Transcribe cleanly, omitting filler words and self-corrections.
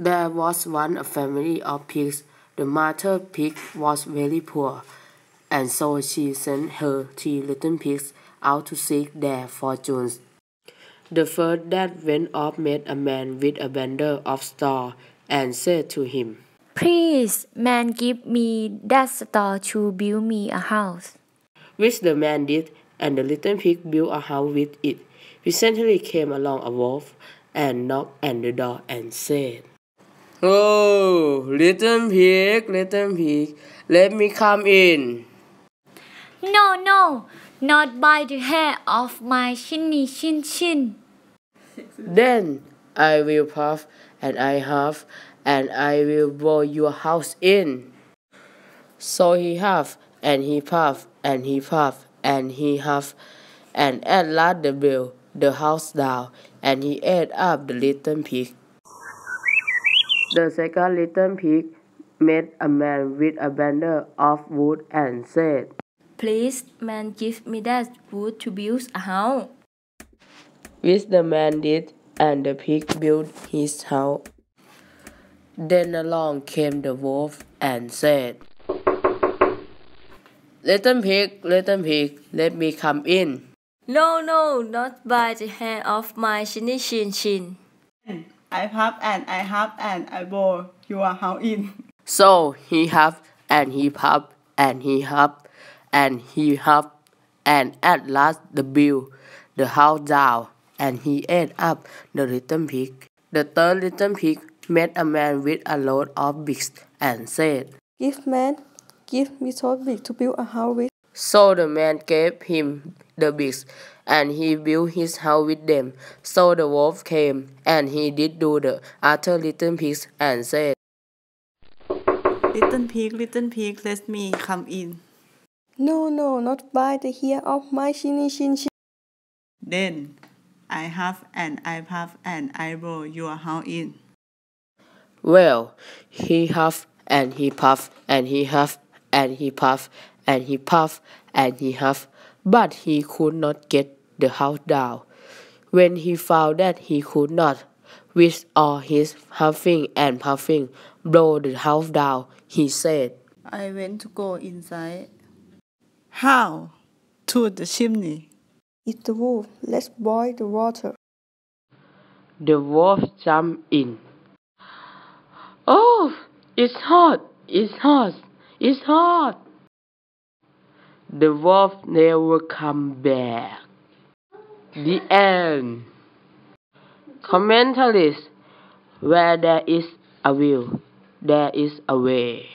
There was once a family of pigs. The mother pig was very poor, and so she sent her 3 little pigs out to seek their fortunes. The first that went off met a man with a bundle of straw, and said to him, Please, man, give me that straw to build me a house. which the man did, and the little pig built a house with it. Presently came along a wolf, and knocked at the door, and said, "Oh, little pig, let me come in." No, no, not by the hair of my chinny chin. Then I will puff, and I huff, and I will blow your house in. So he huffed, and he puffed, and he puffed, and he huffed, and at last they blew the house down, and he ate up the little pig. The second little pig met a man with a bundle of wood, and said, Please, man, give me that wood to build a house. which the man did, and the pig built his house. Then along came the wolf, and said, little pig, let me come in. No, no, not by the hair of my chinny chin. I puff and I huff and I blow your house in. So he huffed, and he puffed, and he huffed, and he huffed, and at last the blew the house down, and he ate up the little pig. The third little pig met a man with a load of bricks, and said, Give me so big to build a house with. So the man gave him the bricks, and he built his house with them. So the wolf came, and he did do the other little pigs, and said, Little pig, let me come in. No, no, not by the hair of my chinny chin. Then I huff and I puff and I blow your house in. Well, he huffed, and he puffed, and he huffed, and he puffed, and he puffed, and he huffed, but he could not get the house down. When he found that he could not, with all his huffing and puffing, blow the house down, he said, I went to go inside. How? To the chimney. It's the wolf. Let's boil the water. The wolf jumped in. Oh, it's hot, it's hot, it's hot. The wolf never come back. The end. Commentaries. Where there is a will, there is a way.